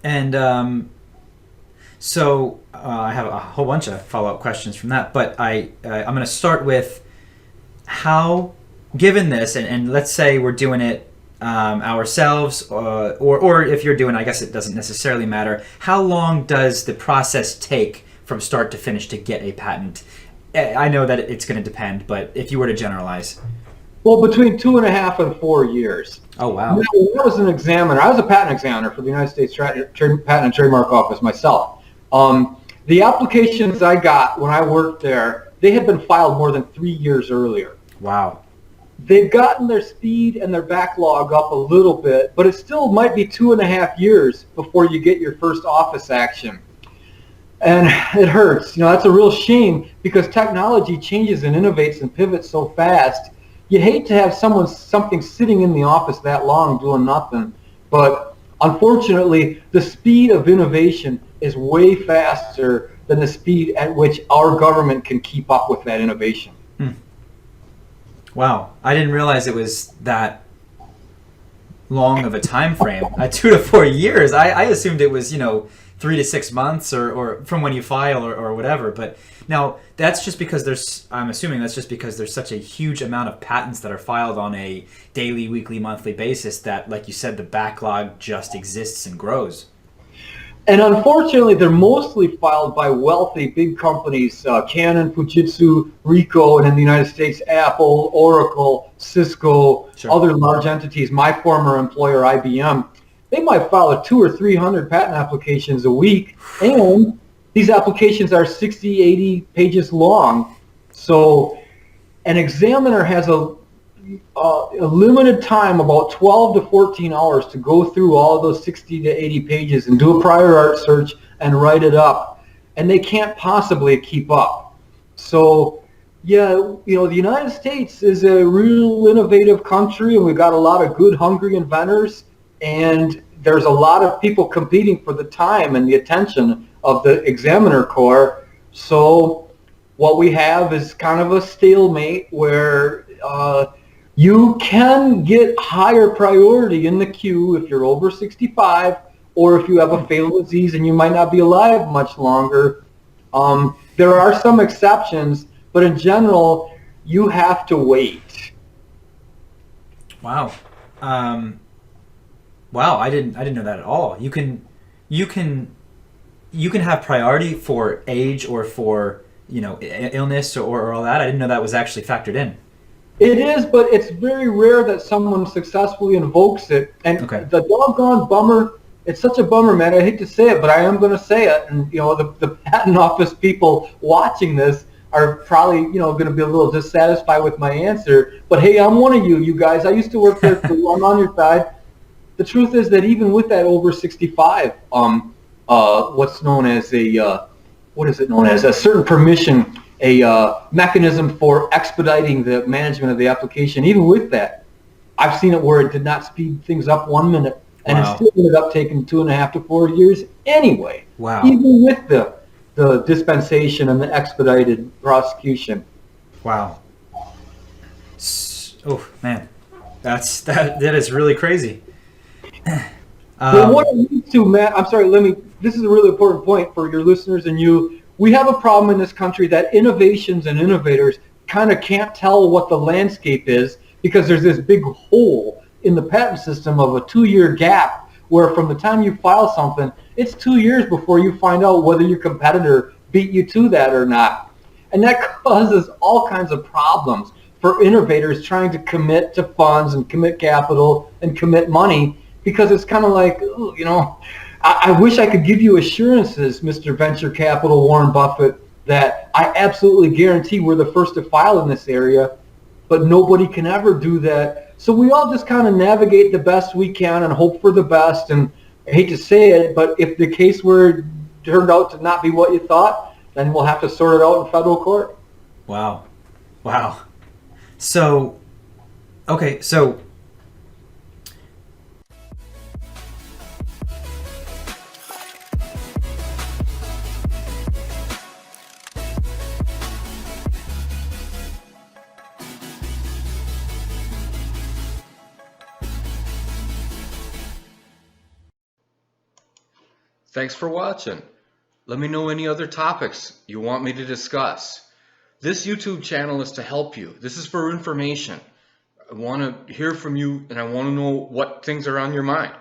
And so I have a whole bunch of follow up questions from that, but I'm going to start with how, given this, and let's say we're doing it ourselves, or if you're doing, I guess it doesn't necessarily matter. How long does the process take from start to finish to get a patent? I know that it's going to depend, but if you were to generalize. Well, between 2.5 and 4 years. Oh Now, wow. when I was an examiner, I was a patent examiner for the United States Patent and Trademark Office myself. The applications I got when I worked there, they had been filed more than 3 years earlier. Wow. They've gotten their speed and their backlog up a little bit, but it still might be 2.5 years before you get your first office action. And it hurts. That's a real shame because technology changes and innovates and pivots so fast. You hate to have something sitting in the office that long doing nothing. But unfortunately, the speed of innovation is way faster than the speed at which our government can keep up with that innovation. Hmm. Wow. I didn't realize it was that long of a time frame. 2 to 4 years. I assumed it was 3 to 6 months or from when you file or whatever. But now that's just because I'm assuming that's just because there's such a huge amount of patents that are filed on a daily, weekly, monthly basis that, like you said, the backlog just exists and grows. And unfortunately, they're mostly filed by wealthy big companies, Canon, Fujitsu, Ricoh, and in the United States, Apple, Oracle, Cisco, Sure. other large entities. My former employer, IBM, they might file a 200 or 300 patent applications a week, and these applications are 60, 80 pages long. So an examiner has a limited time, about 12 to 14 hours, to go through all of those 60 to 80 pages and do a prior art search and write it up. And they can't possibly keep up. So, yeah, the United States is a real innovative country, and we've got a lot of good, hungry inventors. And there's a lot of people competing for the time and the attention of the examiner corps. So what we have is kind of a stalemate where you can get higher priority in the queue if you're over 65 or if you have a fatal disease and you might not be alive much longer. There are some exceptions, but in general, you have to wait. Wow. Um, wow. I didn't know that at all. You can you can have priority for age or for illness or all that. I didn't know that was actually factored in. It is, but it's very rare that someone successfully invokes it. And Okay. the doggone bummer, it's such a bummer, man. I hate to say it, but I am going to say it. And, the patent office people watching this are probably, going to be a little dissatisfied with my answer. But hey, I'm one of you guys. I used to work there too. I'm on your side. The truth is that even with that over 65, what's known as what is it known as? A certain permission, a mechanism for expediting the management of the application. Even with that, I've seen it where it did not speed things up 1 minute, and it Wow. still ended up taking 2.5 to 4 years anyway, Wow. even with the dispensation and the expedited prosecution. Wow. Oh man, that is really crazy. Well, what Um, it leads to, Matt, I'm sorry, this is a really important point for your listeners and you. We have a problem in this country that innovations and innovators kind of can't tell what the landscape is because there's this big hole in the patent system of a 2-year gap where from the time you file something, it's 2 years before you find out whether your competitor beat you to that or not. And that causes all kinds of problems for innovators trying to commit to funds and commit capital and commit money because it's kind of like, I wish I could give you assurances, Mr. Venture Capital Warren Buffett, that I absolutely guarantee we're the first to file in this area, but nobody can ever do that. So we all just kind of navigate the best we can and hope for the best. And I hate to say it, but if the case were turned out to not be what you thought, then we'll have to sort it out in federal court. wow. Wow. So okay. So Thanks for watching. Let me know any other topics you want me to discuss. This YouTube channel is to help you. This is for information. I want to hear from you and I want to know what things are on your mind.